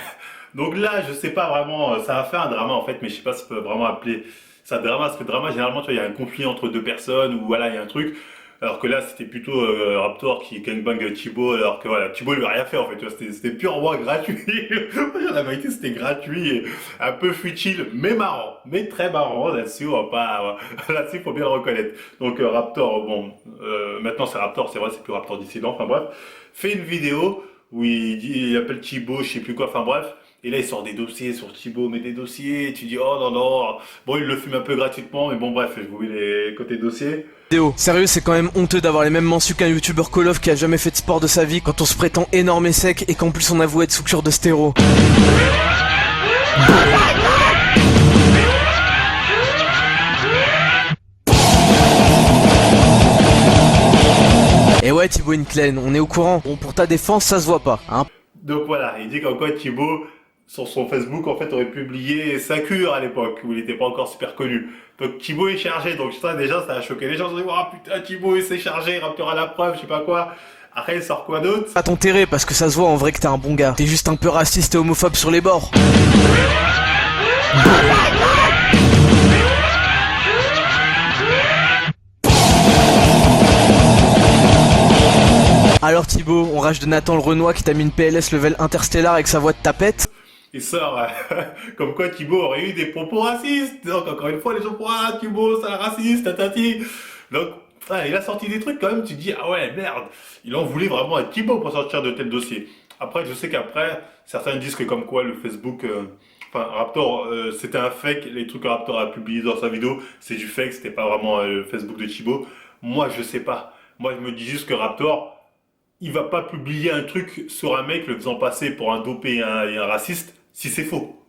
Donc là, je sais pas vraiment, ça a fait un drama en fait, mais je sais pas si on peut vraiment appeler ça drama, parce que drama, généralement, tu vois, il y a un conflit entre deux personnes, ou voilà, il y a un truc. Alors que là, c'était plutôt Raptor qui gangbang Thibaut, alors que voilà, Thibaut lui a rien fait en fait, c'était purement gratuit. La vérité, c'était gratuit, et un peu futile, mais marrant, mais très marrant. Là-dessus, là-dessus, faut bien le reconnaître. Donc Raptor, maintenant c'est Raptor, c'est vrai, c'est plus Raptor dissident, enfin bref, fait une vidéo où il appelle Thibaut, je sais plus quoi, enfin bref. Et là, il sort des dossiers sur Thibaut, mais des dossiers, et tu dis, oh non, non. Bon, il le fume un peu gratuitement, mais bon, bref, je vous mets les côtés dossiers.
Théo, sérieux, c'est quand même honteux d'avoir les mêmes mensus qu'un youtubeur Call of qui a jamais fait de sport de sa vie quand on se prétend énorme et sec et qu'en plus on avoue être sous cure de stéro. Et ouais, Thibaut Inclaine, on est au courant. Bon, pour ta défense, ça se voit pas, hein.
Donc voilà, il dit qu'en quoi Thibaut, sur son Facebook, en fait, aurait publié sa cure à l'époque, où il n'était pas encore super connu. Donc Thibaut est chargé, donc ça déjà, ça a choqué les gens. Ils se disent, oh putain, Thibaut, il s'est chargé, Raptor à la preuve, je sais pas quoi. Après, il sort quoi d'autre?
Pas ton terrain, parce que ça se voit en vrai que t'es un bon gars. T'es juste un peu raciste et homophobe sur les bords. Alors Thibaut, on rage de Nathan le Renoir qui t'a mis une PLS level interstellar avec sa voix de tapette.
il sort comme quoi Thibaut aurait eu des propos racistes. Donc encore une fois, les gens font ah Thibaut, c'est un raciste, tatati. Donc il a sorti des trucs quand même, tu te dis ah ouais merde, il en voulait vraiment à Thibaut pour sortir de tel dossier. Après, je sais qu'après, certains disent que comme quoi le Facebook, enfin Raptor, c'était un fake, les trucs que Raptor a publiés dans sa vidéo, c'est du fake, c'était pas vraiment le Facebook de Thibaut. Moi, je sais pas. Moi, je me dis juste que Raptor, il va pas publier un truc sur un mec le faisant passer pour un dopé et un raciste si c'est faux.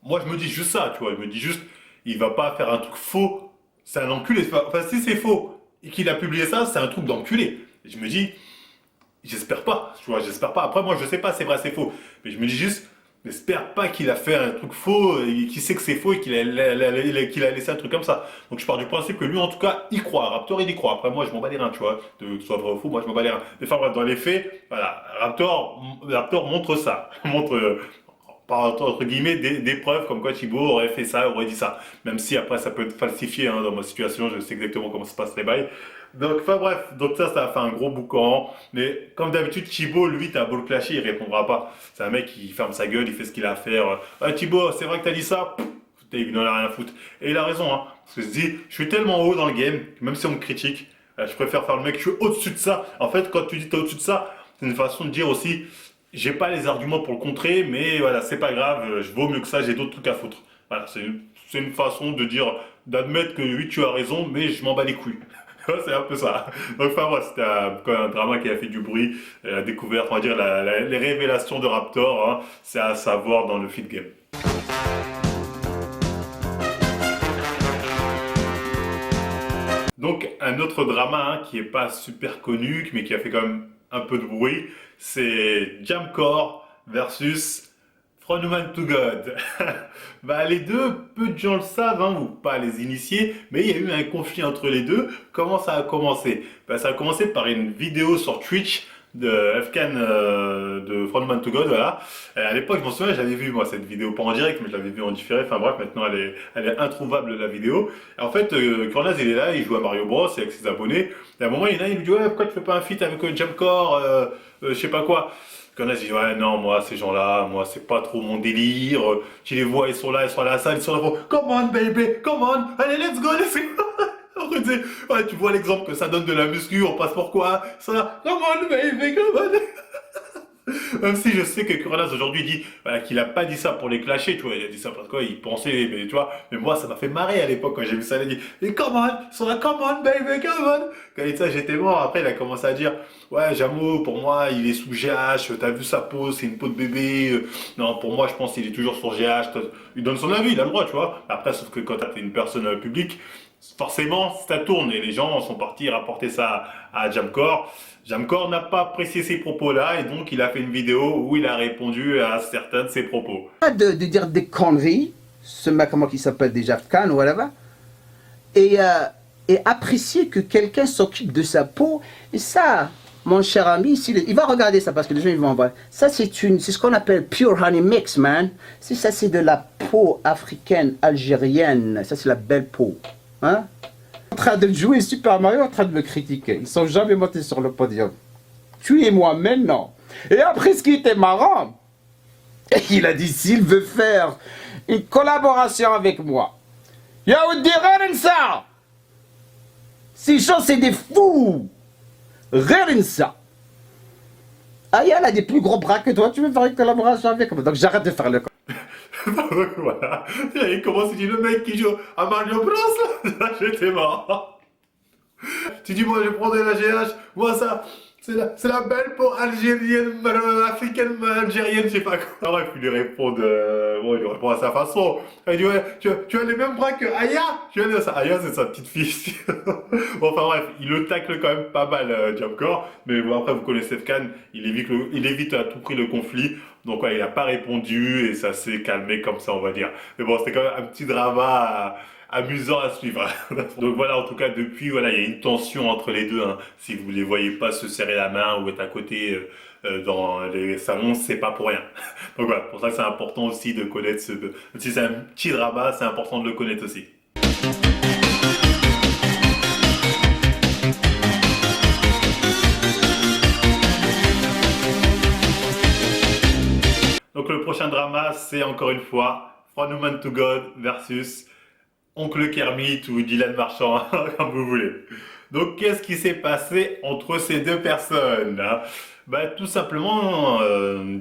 Moi, je me dis juste ça, tu vois. Je me dis juste, il va pas faire un truc faux. C'est un enculé. Enfin, si c'est faux et qu'il a publié ça, c'est un truc d'enculé. Et je me dis, j'espère pas, tu vois, j'espère pas. Après, moi, je sais pas, c'est vrai, c'est faux. Mais je me dis juste, j'espère pas qu'il a fait un truc faux, et qu'il sait que c'est faux et qu'il a laissé un truc comme ça. Donc, je pars du principe que lui, en tout cas, il croit. Raptor, il y croit. Après, moi, je m'en bats les reins, tu vois. Que ce soit vrai ou faux, moi, je m'en bats les reins. Mais enfin, bref, dans les faits, voilà, Raptor montre ça. Montre, entre guillemets, des preuves comme quoi Thibaut aurait fait ça, aurait dit ça. Même si après, ça peut être falsifié, hein, dans ma situation, je sais exactement comment se passent les bails. Donc, enfin bref, donc ça a fait un gros boucan. Mais comme d'habitude, Thibaut, lui, t'as beau le clasher, il répondra pas. C'est un mec qui ferme sa gueule, il fait ce qu'il a à faire. Ah, Thibaut, c'est vrai que t'as dit ça? Il n'en a rien à foutre. Et il a raison, hein. Parce que je dis, je suis tellement haut dans le game, même si on me critique, je préfère faire le mec, je suis au-dessus de ça. En fait, quand tu dis t'es au-dessus de ça, c'est une façon de dire aussi, j'ai pas les arguments pour le contrer, mais voilà, c'est pas grave, je vaux mieux que ça, j'ai d'autres trucs à foutre. Voilà, c'est une façon de dire, d'admettre que oui, tu as raison, mais je m'en bats les couilles. C'est un peu ça. Donc, enfin, voilà, c'était un drama qui a fait du bruit, la découverte, on va dire, les révélations de Raptor, hein, c'est à savoir dans le feed game. Donc, un autre drama hein, qui est pas super connu, mais qui a fait quand même un peu de bruit, c'est Jamcore versus From Human to God. Bah, les deux, peu de gens le savent, hein, ou pas les initiés, mais il y a eu un conflit entre les deux. Comment ça a commencé? Bah, ça a commencé par une vidéo sur Twitch de Fkan de From Human to God, voilà. Et à l'époque, je m'en souviens, j'avais vu moi cette vidéo, pas en direct, mais je l'avais vu en différé. Enfin bref, maintenant elle est introuvable la vidéo. Et en fait, Kurnaz il est là, il joue à Mario Bros avec ses abonnés. Et à un moment, il y en a, il me dit ouais, pourquoi tu fais pas un feat avec Jamcore, je sais pas quoi. Kurnaz il dit ouais non moi ces gens-là, moi c'est pas trop mon délire. Tu les vois, ils sont là à la salle, ils sont là, come on baby, come on, allez let's go, let's go. Ouais, tu vois l'exemple que ça donne de la muscu, on passe pour quoi? Ça, come on baby, come on. Même si je sais que Kurnaz aujourd'hui dit voilà, qu'il a pas dit ça pour les clasher, tu vois, il a dit ça parce qu'il pensait, mais tu vois, mais moi ça m'a fait marrer à l'époque quand j'ai vu ça, il a dit, et come on, ils sont là, come on baby, come on. Quand il dit ça, j'étais mort, après il a commencé à dire, ouais, Jamo, pour moi, il est sous GH, t'as vu sa peau, c'est une peau de bébé, non, pour moi, je pense qu'il est toujours sur GH, il donne son avis, il a le droit, tu vois. Après, sauf que quand t'es une personne publique, forcément, ça tourne et les gens sont partis rapporter ça à Jamcore. Jamcore n'a pas apprécié ces propos-là et donc il a fait une vidéo où il a répondu à certains de ses propos.
De dire des conneries, ce mec comment qui s'appelle déjà Fkan ou whatever, et apprécier que quelqu'un s'occupe de sa peau. Et ça, mon cher ami, il va regarder ça parce que les gens ils vont voir. Ça c'est ce qu'on appelle pure honey mix, man. Ça c'est de la peau africaine, algérienne. Ça c'est la belle peau. Hein? En train de jouer Super Mario, en train de me critiquer. Ils sont jamais montés sur le podium. Tuez-moi maintenant. Et après, ce qui était marrant, il a dit s'il veut faire une collaboration avec moi, il va dire ça. Ces gens, c'est des fous. Rien ça. Aya, elle a des plus gros bras que toi. Tu veux faire une collaboration avec moi? Donc j'arrête de faire le.
Donc voilà, il commence à dire le mec qui joue à Mario Bros, là, j'étais mort. Tu dis moi je prendrais la GH, moi ça, c'est la belle peau algérienne, africaine, algérienne, je sais pas quoi. Bref, il lui répond il lui répond à sa façon. Il dit ouais, tu as les mêmes bras que Aya. Tu vois ça, Aya c'est sa petite fille. Bon enfin bref, il le tacle quand même pas mal Jamcore, mais bon après vous connaissez Fkan, il évite à tout prix le conflit. Donc ouais, il n'a pas répondu et ça s'est calmé comme ça on va dire. Mais bon, c'était quand même un petit drama amusant à suivre. Donc voilà, en tout cas depuis, voilà, il y a une tension entre les deux. Hein. Si vous les voyez pas se serrer la main ou être à côté dans les salons, c'est pas pour rien. Donc voilà, pour ça que c'est important aussi de connaître même si c'est un petit drama, c'est important de le connaître aussi. Donc le prochain drama, c'est encore une fois From Human to God versus Oncle Kermit ou Dylan Marchand, comme vous voulez. Donc, qu'est-ce qui s'est passé entre ces deux personnes, hein? Bah, tout simplement,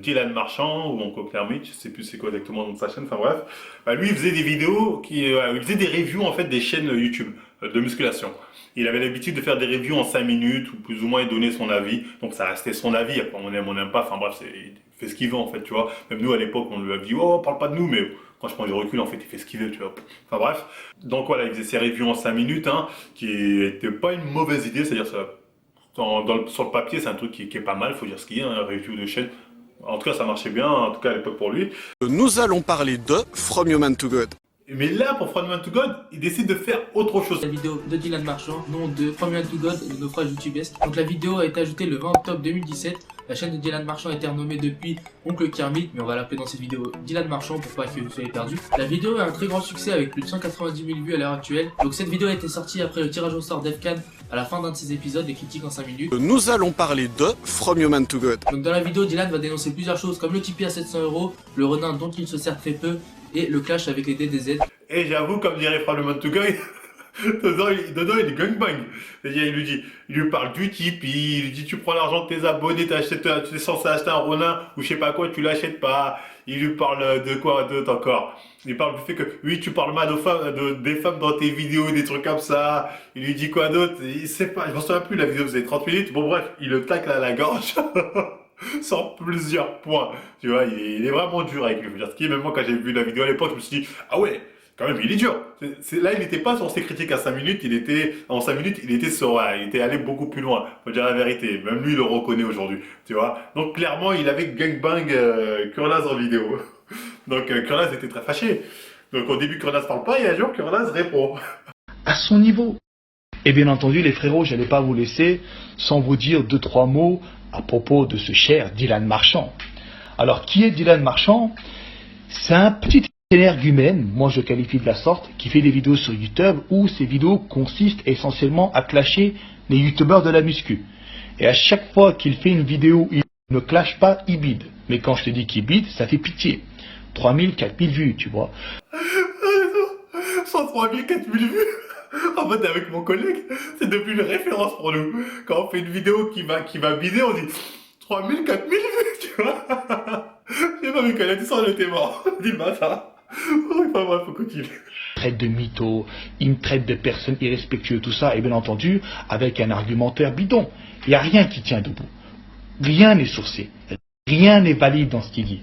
Dylan Marchand ou Oncle Kermit, je sais plus c'est quoi exactement le nom de sa chaîne, enfin bref, bah, lui il faisait des vidéos, il faisait des reviews en fait des chaînes YouTube de musculation. Il avait l'habitude de faire des reviews en 5 minutes ou plus ou moins il donnait son avis, donc ça restait son avis, après on n'aime pas, enfin bref, il fait ce qu'il veut en fait, tu vois. Même nous à l'époque on lui a dit, oh parle pas de nous, mais quand je prends du recul, en fait, il fait ce qu'il veut, tu vois. Enfin bref. Donc voilà, il faisait ses reviews en 5 minutes, hein, qui était pas une mauvaise idée, c'est-à-dire ça, sur le papier, c'est un truc qui est pas mal, faut dire ce qu'il y a, un review de chaîne. En tout cas, ça marchait bien, en tout cas à l'époque pour lui.
Nous allons parler de From Human to God.
Mais là, pour From Human to God, il décide de faire autre chose.
La vidéo de Dylan Marchand, nom de From Human to God, de naufrage youtubesque. Donc la vidéo a été ajoutée le 20 octobre 2017. La chaîne de Dylan Marchand a été renommée depuis Oncle Kermit, mais on va l'appeler dans cette vidéo Dylan Marchand pour pas que vous soyez perdus. La vidéo a un très grand succès avec plus de 190 000 vues à l'heure actuelle. Donc cette vidéo a été sortie après le tirage au sort d'Efkan à la fin d'un de ses épisodes, des critiques en 5 minutes.
Nous allons parler de From Human to God.
Donc dans la vidéo, Dylan va dénoncer plusieurs choses comme le Tipeee à 700 €, le Renin dont il se sert très peu et le clash avec les DDZ.
Et j'avoue, comme dirait From Human to God, dedans il est gangbang. C'est-à-dire, il lui parle du Tipeee, il lui dit tu prends l'argent de tes abonnés, tu es censé acheter un Ronin ou je sais pas quoi, tu l'achètes pas. Il lui parle de quoi d'autre encore? Il parle du fait que oui, tu parles mal aux femmes, des femmes dans tes vidéos, des trucs comme ça. Il lui dit quoi d'autre? Il sait pas, je m'en souviens plus, la vidéo faisait 30 minutes. Bon bref, il le tacle à la gorge. Sur plusieurs points. Tu vois, il est vraiment dur avec lui. Faut dire ce qui est, même moi quand j'ai vu la vidéo à l'époque, je me suis dit, ah ouais, quand même, il est dur. Là, il n'était pas sur ses critiques à 5 minutes, il était allé beaucoup plus loin. Faut dire la vérité. Même lui, il le reconnaît aujourd'hui. Tu vois. Donc, clairement, il avait gangbang Kurlaz en vidéo. Donc, Kurlaz était très fâché. Donc, au début, Kurlaz parle pas et un jour, Kurlaz répond.
À son niveau. Et bien entendu, les frérots, je n'allais pas vous laisser sans vous dire 2-3 mots à propos de ce cher Dylan Marchand. Alors, qui est Dylan Marchand? C'est un petit énergumène, moi je qualifie de la sorte, qui fait des vidéos sur YouTube où ces vidéos consistent essentiellement à clasher les youtubeurs de la muscu. Et à chaque fois qu'il fait une vidéo, il ne clash pas, il bide. Mais quand je te dis qu'il bide, ça fait pitié. 3000, 4000 vues, tu vois.
103 000, 4000 vues. En fait, avec mon collègue, c'est devenu une référence pour nous. Quand on fait une vidéo qui va bider, on dit 3000, 4000 vues, tu vois. J'ai pas vu qu'elle a dit ça, elle était mort. On dit, bah ça. Enfin bref, faut continuer.
Il me traite de mytho, il me traite de personnes irrespectueuses, tout ça, et bien entendu, avec un argumentaire bidon. Il n'y a rien qui tient debout. Rien n'est sourcé. Rien n'est valide dans ce qu'il dit.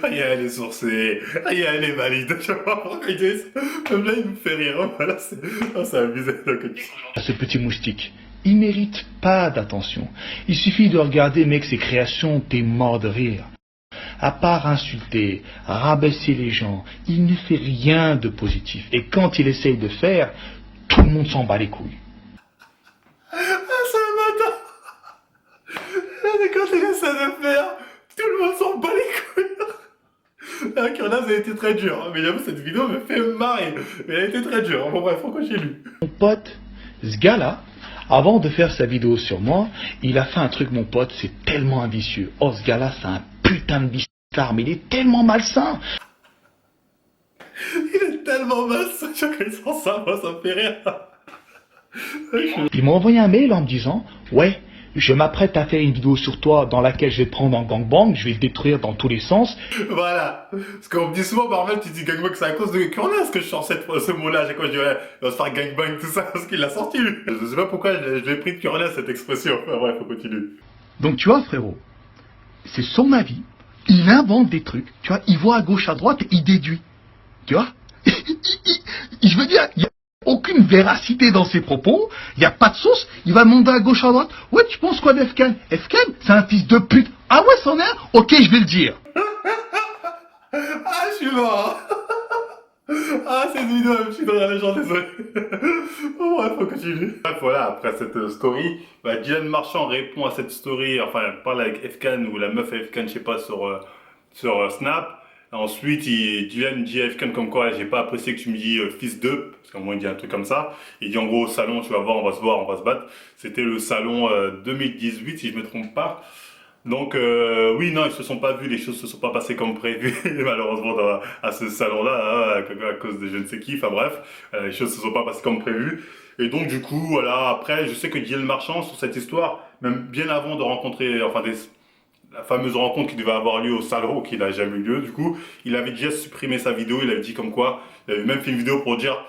Rien n'est sourcé. Rien n'est valide. Je sais pas pourquoi il dit ça. Même là, il me fait rire. Voilà, c'est abusé.
Ce petit moustique, il mérite pas d'attention. Il suffit de regarder, mec, ses créations, t'es mort de rire. À part insulter, rabaisser les gens, il ne fait rien de positif. Et quand il essaye de faire, tout le monde s'en bat les couilles.
Ah, c'est un matin. Quand il essaie de faire, tout le monde s'en bat les couilles. La Kurlaz a été très dur. Hein. Mais j'avoue, cette vidéo me fait marrer. Mais elle a été très dure. Bon bref, faut continuer.
Mon pote, ce gars-là, avant de faire sa vidéo sur moi, il a fait un truc, mon pote, c'est tellement ambitieux. Oh, ce gars-là, c'est un putain de bistard, mais il est tellement malsain.
Il est tellement malsain, quand il sent ça, moi, ça me fait rire.
Il m'a envoyé un mail en me disant, ouais, je m'apprête à faire une vidéo sur toi dans laquelle je vais te prendre en gangbang, je vais te détruire dans tous les sens.
Voilà. Parce qu'on me dit souvent, Marvel, tu dis gangbang, c'est à cause de Kurlaz que je sors ce mot-là. Chaque fois, je dis, ouais, il va se faire gangbang, tout ça, parce qu'il l'a sorti, lui. Je sais pas pourquoi je l'ai pris de Kurlaz, cette expression. Enfin, bref, faut continuer.
Donc, tu vois, frérot, c'est son avis. Il invente des trucs, tu vois, il voit à gauche, à droite, et il déduit. Tu vois? Je veux dire, il y a aucune véracité dans ses propos, il n'y a pas de source, il va demander à gauche, à droite. Ouais, tu penses quoi d'Efkan? Efkan, c'est un fils de pute. Ah ouais, c'en est un? Ok, je vais le dire.
Ah, je suis mort. Ah, cette vidéo, je suis dans la légende, désolé. Bon, bref, faut continuer. Bref, voilà, après cette story, bah, Dylan Marchand répond à cette story, enfin, elle parle avec Efkan ou la meuf Efkan, je sais pas, sur Snap. Ensuite, Dylan dit à Efkan comme quoi, j'ai pas apprécié que tu me dis fils de, parce qu'à un moment il dit un truc comme ça. Il dit en gros au salon, tu vas voir, on va se battre. C'était le salon 2018, si je me trompe pas. Donc oui, non, ils se sont pas vus, les choses se sont pas passées comme prévu, malheureusement à ce salon-là, hein, à cause de je ne sais qui, enfin bref, les choses se sont pas passées comme prévu. Et donc du coup, voilà, après, je sais que Dylan Marchand, sur cette histoire, même bien avant de rencontrer, enfin la fameuse rencontre qui devait avoir lieu au salon, qui n'a jamais eu lieu, du coup, il avait déjà supprimé sa vidéo, il avait dit comme quoi, il avait même fait une vidéo pour dire,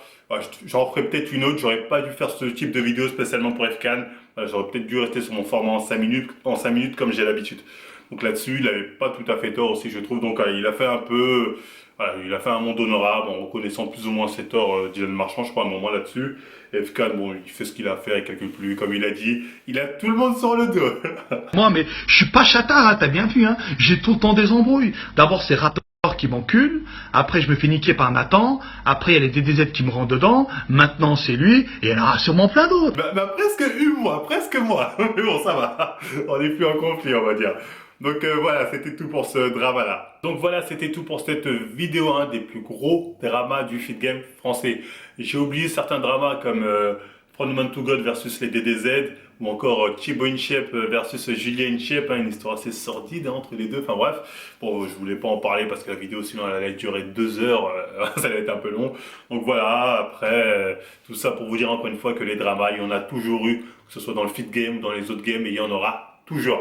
j'en ferai peut-être une autre, j'aurais pas dû faire ce type de vidéo spécialement pour FCAN, j'aurais peut-être dû rester sur mon format en 5 minutes comme j'ai l'habitude. Donc là-dessus, il n'avait pas tout à fait tort aussi, je trouve, donc il a fait un peu, voilà, il a fait un monde honorable en reconnaissant plus ou moins ses torts, Dylan Marchand, je crois, à un moment là-dessus. Et FCAN, bon, il fait ce qu'il a fait, il calcule plus, comme il a dit, il a tout le monde sur le dos.
Moi, mais je suis pas chatard, hein, t'as bien vu, hein. J'ai tout le temps des embrouilles. D'abord, c'est Rapport qui m'encule, après je me fais niquer par Nathan, après il y a les DDZ qui me rentrent dedans, maintenant c'est lui, et il y en aura sûrement plein d'autres.
Bah, presque moi. Mais bon, ça va. On est plus en conflit, on va dire. Donc voilà, c'était tout pour ce drama-là. Donc voilà, c'était tout pour cette vidéo, hein, des plus gros dramas du feed game français. J'ai oublié certains dramas comme From Man to God versus les DDZ, ou encore Thibaut InShape versus Julien InShape, hein, une histoire assez sordide hein, entre les deux, enfin bref. Bon, je voulais pas en parler parce que la vidéo sinon elle allait durer 2 heures, ça allait être un peu long. Donc voilà, après, tout ça pour vous dire encore une fois que les dramas, il y en a toujours eu, que ce soit dans le feed game ou dans les autres games, et il y en aura toujours.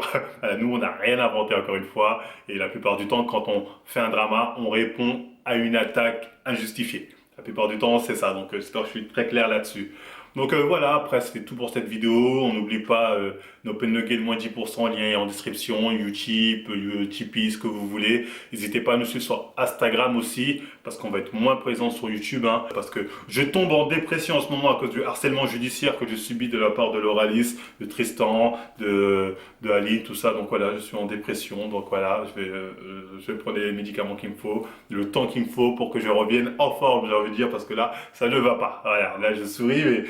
Nous, on n'a rien inventé encore une fois, et la plupart du temps, quand on fait un drama, on répond à une attaque injustifiée. La plupart du temps, c'est ça, donc j'espère que je suis très clair là-dessus. Donc voilà, après c'était tout pour cette vidéo. On n'oublie pas l'Open Nugget, moins 10%, lien est en description, Utip, Tipeee, ce que vous voulez. N'hésitez pas à nous suivre sur Instagram aussi, parce qu'on va être moins présent sur YouTube, hein, parce que je tombe en dépression en ce moment à cause du harcèlement judiciaire que je subis de la part de Lauralis, de Tristan, de Ali, tout ça. Donc voilà, je suis en dépression, donc voilà, je vais prendre les médicaments qu'il me faut, le temps qu'il me faut pour que je revienne en forme, j'ai envie de dire, parce que là, ça ne va pas. Voilà, là je souris, mais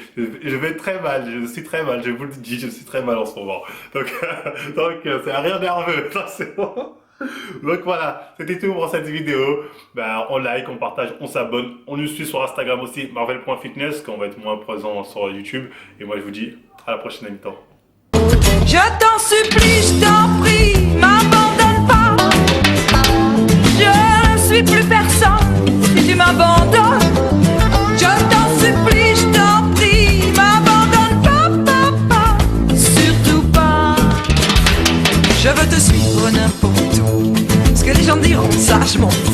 je vais très mal, je suis très mal, je vous le dis, je suis très mal en ce moment. Donc c'est rien nerveux, ça c'est bon. Donc voilà, c'était tout pour cette vidéo. Ben, on like, on partage, on s'abonne, on nous suit sur Instagram aussi, marvel.fitness, quand on va être moins présent sur YouTube. Et moi je vous dis à la prochaine émission.
Je t'en supplie, je t'en prie, m'abandonne pas. Je ne suis plus personne si tu m'abandonnes. Je t'en supplie, je t'en prie, m'abandonne pas, surtout pas. Je veux te suivre n'importe où, ce que les gens diront, ça je m'en fous.